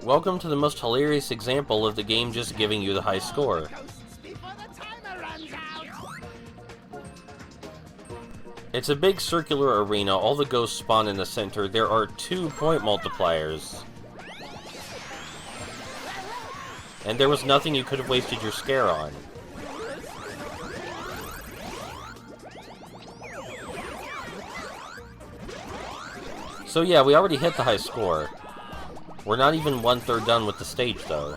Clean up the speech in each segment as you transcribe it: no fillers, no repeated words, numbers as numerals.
Welcome to the most hilarious example of the game just giving you the high score. It's a big circular arena, all the ghosts spawn in the center. There are 2 point multipliers. And there was nothing you could have wasted your scare on. So yeah, we already hit the high score. We're not even 1/3 done with the stage, though.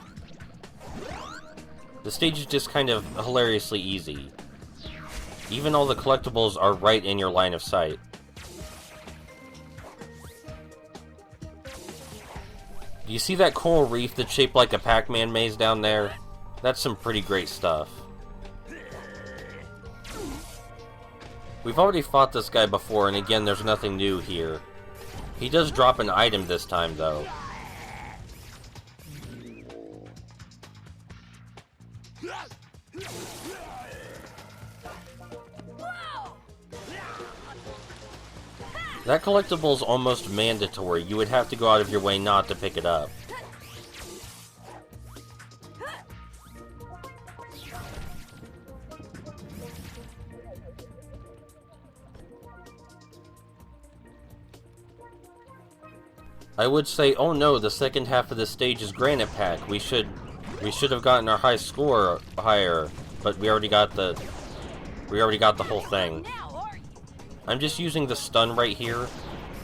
The stage is just kind of hilariously easy. Even all the collectibles are right in your line of sight. Do you see that coral reef that's shaped like a Pac-Man maze down there? That's some pretty great stuff. We've already fought this guy before, and again, there's nothing new here. He does drop an item this time, though. That collectible is almost mandatory. You would have to go out of your way not to pick it up. I would say, oh no, the second half of the stage is Granite Pack. We should have gotten our high score higher, but we already got the whole thing. I'm just using the stun right here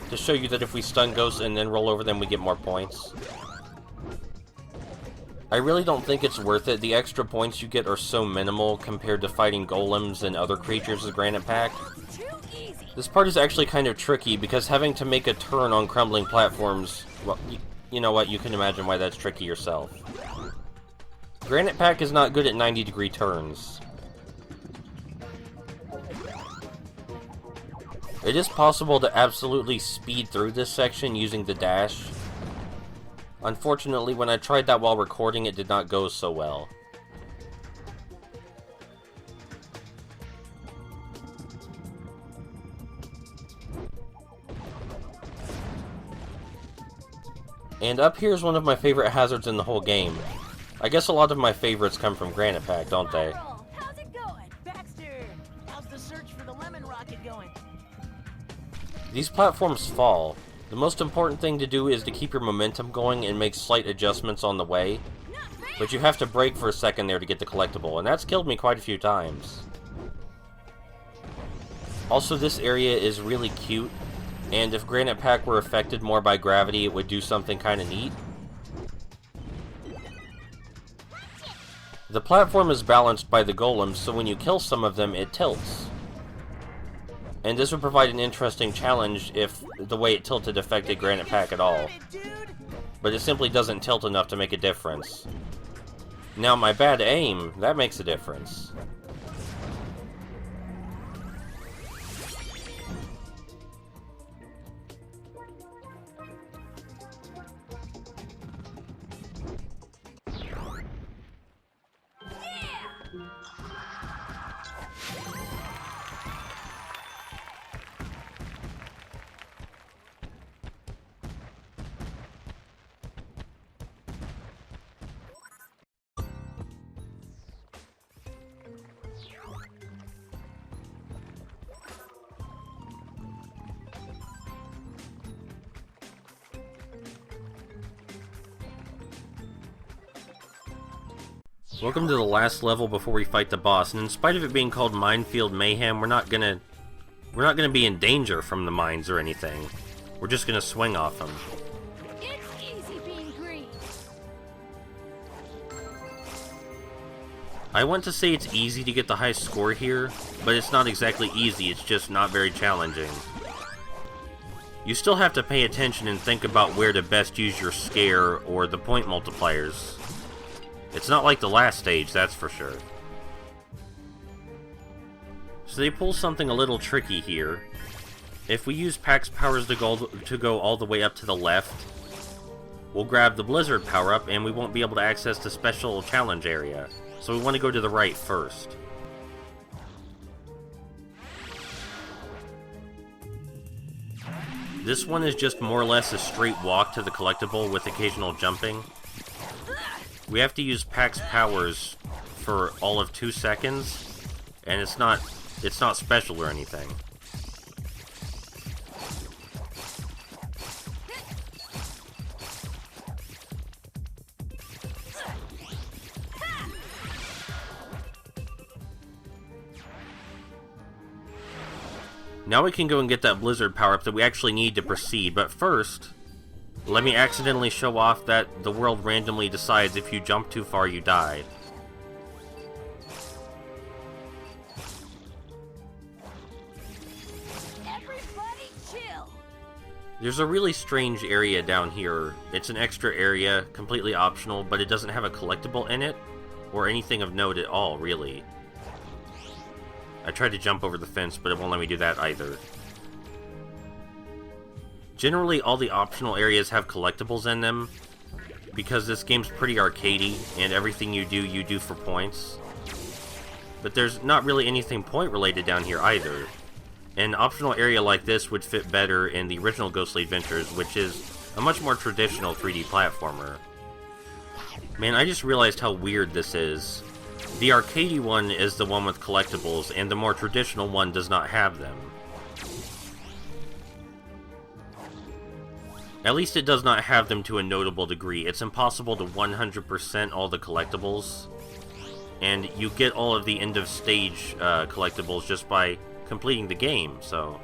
to show you that if we stun ghosts and then roll over them, we get more points. I really don't think it's worth it. The extra points you get are so minimal compared to fighting golems and other creatures of Granite Pack. This part is actually kind of tricky because having to make a turn on crumbling platforms, well, you know what, you can imagine why that's tricky yourself. Granite Pack is not good at 90-degree turns. It is possible to absolutely speed through this section using the dash. Unfortunately, when I tried that while recording, it did not go so well. And up here is one of my favorite hazards in the whole game. I guess a lot of my favorites come from Granite Pack, don't they? How's it going? Baxter, how's the search for the lemon rocket going? These platforms fall. The most important thing to do is to keep your momentum going and make slight adjustments on the way. But you have to brake for a second there to get the collectible, and that's killed me quite a few times. Also, this area is really cute, and if Granite Pack were affected more by gravity, it would do something kind of neat. The platform is balanced by the golems, so when you kill some of them, it tilts. And this would provide an interesting challenge if the way it tilted affected Granite Pack at all. But it simply doesn't tilt enough to make a difference. Now, my bad aim, that makes a difference. Welcome to the last level before we fight the boss, and in spite of it being called Minefield Mayhem, we're not gonna be in danger from the mines or anything. We're just gonna swing off them. It's easy being green. I want to say it's easy to get the high score here, but it's not exactly easy, it's just not very challenging. You still have to pay attention and think about where to best use your scare or the point multipliers. It's not like the last stage, that's for sure. So they pull something a little tricky here. If we use Pac's powers to go all the way up to the left, we'll grab the Blizzard power-up and we won't be able to access the special challenge area. So we want to go to the right first. This one is just more or less a straight walk to the collectible with occasional jumping. We have to use Pac's powers for all of 2 seconds, and it's not special or anything. Now we can go and get that blizzard power-up that we actually need to proceed, but first, let me accidentally show off that the world randomly decides if you jump too far, you die. Everybody chill. There's a really strange area down here. It's an extra area, completely optional, but it doesn't have a collectible in it, or anything of note at all, really. I tried to jump over the fence, but it won't let me do that either. Generally, all the optional areas have collectibles in them, because this game's pretty arcadey, and everything you do for points. But there's not really anything point-related down here either. An optional area like this would fit better in the original Ghostly Adventures, which is a much more traditional 3D platformer. Man, I just realized how weird this is. The arcadey one is the one with collectibles, and the more traditional one does not have them. At least it does not have them to a notable degree. It's impossible to 100% all the collectibles, and you get all of the end-of-stage collectibles just by completing the game, so...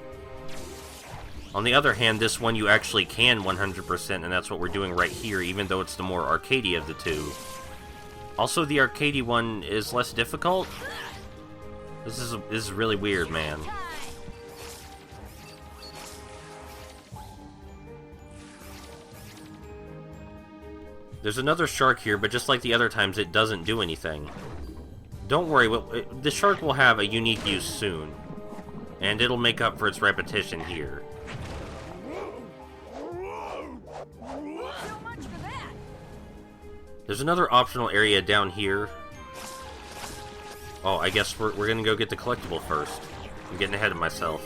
On the other hand, this one you actually can 100%, and that's what we're doing right here, even though it's the more arcadey of the two. Also, the arcadey one is less difficult. This is really weird, man. There's another shark here, but just like the other times, it doesn't do anything. Don't worry, the shark will have a unique use soon, and it'll make up for its repetition here. There's another optional area down here. Oh, I guess we're gonna go get the collectible first. I'm getting ahead of myself.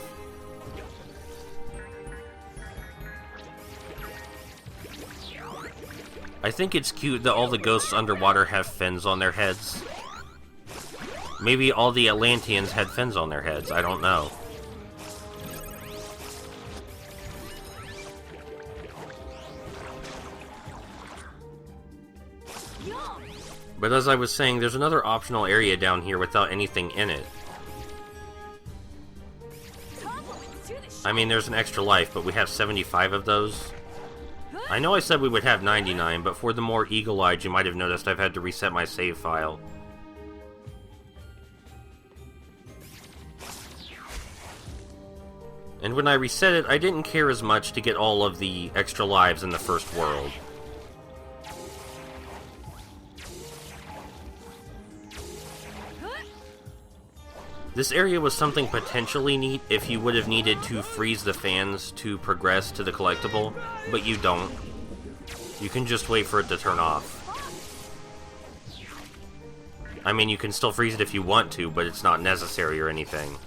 I think it's cute that all the ghosts underwater have fins on their heads. Maybe all the Atlanteans had fins on their heads, I don't know. But as I was saying, there's another optional area down here without anything in it. I mean, there's an extra life, but we have 75 of those. I know I said we would have 99, but for the more eagle-eyed, you might have noticed I've had to reset my save file. And when I reset it, I didn't care as much to get all of the extra lives in the first world. This area was something potentially neat if you would have needed to freeze the fans to progress to the collectible, but you don't. You can just wait for it to turn off. I mean, you can still freeze it if you want to, but it's not necessary or anything.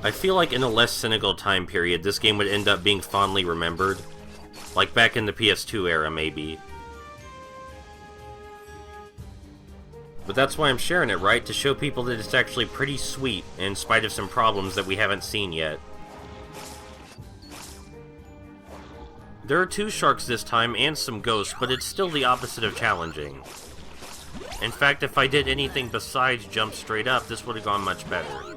I feel like in a less cynical time period, this game would end up being fondly remembered. Like back in the PS2 era, maybe. But that's why I'm sharing it, right? To show people that it's actually pretty sweet, in spite of some problems that we haven't seen yet. There are 2 sharks this time, and some ghosts, but it's still the opposite of challenging. In fact, if I did anything besides jump straight up, this would have gone much better.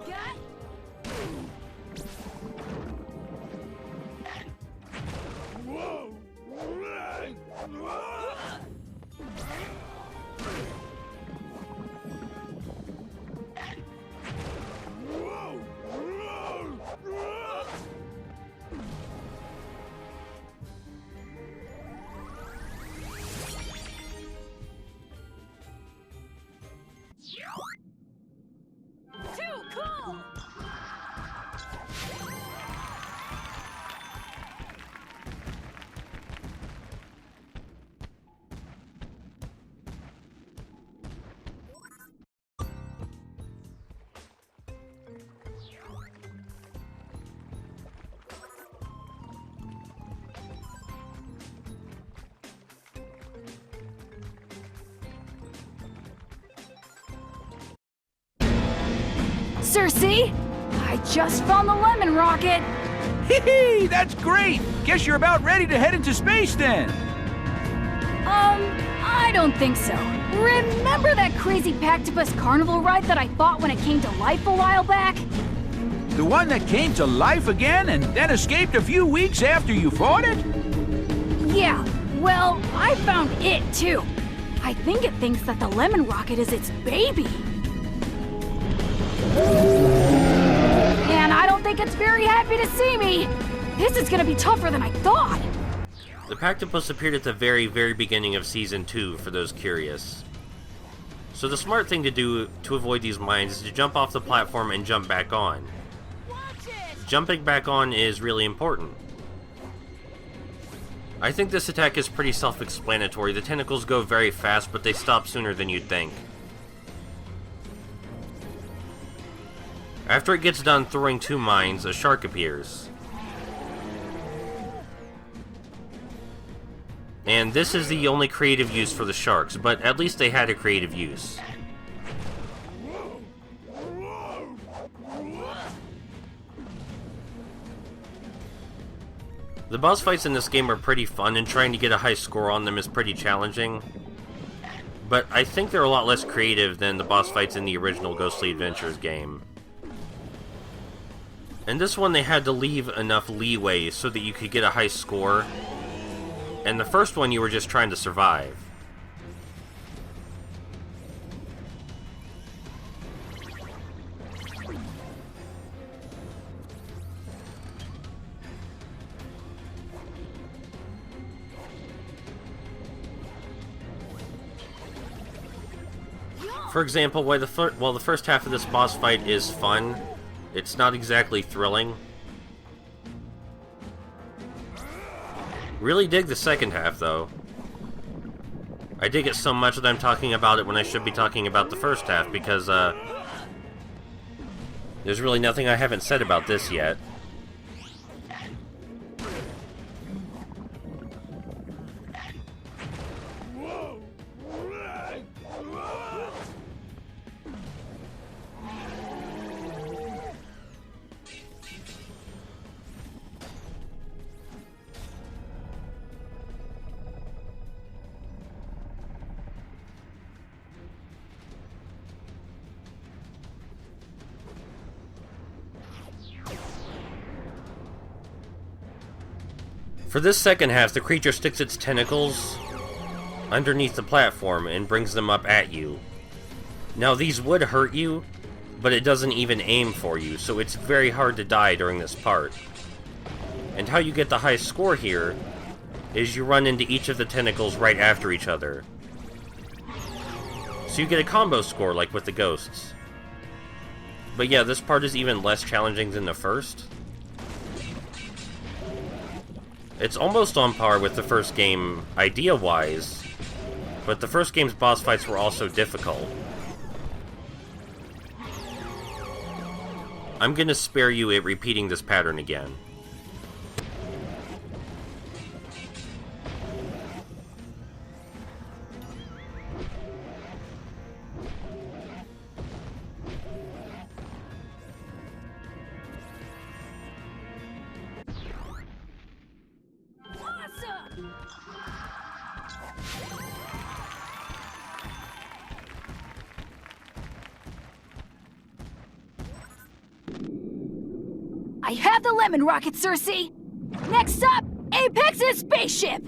Cersei! I just found the lemon rocket! Hee, that's great! Guess you're about ready to head into space then! I don't think so. Remember that crazy Pactopus carnival ride that I fought when it came to life a while back? The one that came to life again and then escaped a few weeks after you fought it? Yeah, well, I found it too. I think it thinks that the lemon rocket is its baby. And I don't think it's very happy to see me. This is gonna be tougher than I thought. The Pactopus appeared at the very, very beginning of Season 2, for those curious. So the smart thing to do to avoid these mines is to jump off the platform and jump back on. Jumping back on is really important. I think this attack is pretty self-explanatory. The tentacles go very fast, but they stop sooner than you'd think. After it gets done throwing 2 mines, a shark appears. And this is the only creative use for the sharks, but at least they had a creative use. The boss fights in this game are pretty fun, and trying to get a high score on them is pretty challenging. But I think they're a lot less creative than the boss fights in the original Ghostly Adventures game. In this one, they had to leave enough leeway so that you could get a high score. And the first one, you were just trying to survive. For example, while the first half of this boss fight is fun, it's not exactly thrilling. Really dig the second half, though. I dig it so much that I'm talking about it when I should be talking about the first half, because, there's really nothing I haven't said about this yet. For this second half, the creature sticks its tentacles underneath the platform and brings them up at you. Now, these would hurt you, but it doesn't even aim for you, so it's very hard to die during this part. And how you get the high score here is you run into each of the tentacles right after each other. So you get a combo score, like with the ghosts. But yeah, this part is even less challenging than the first. It's almost on par with the first game, idea-wise, but the first game's boss fights were also difficult. I'm gonna spare you it repeating this pattern again. I have the lemon rocket, Cersei! Next up, Apex's spaceship!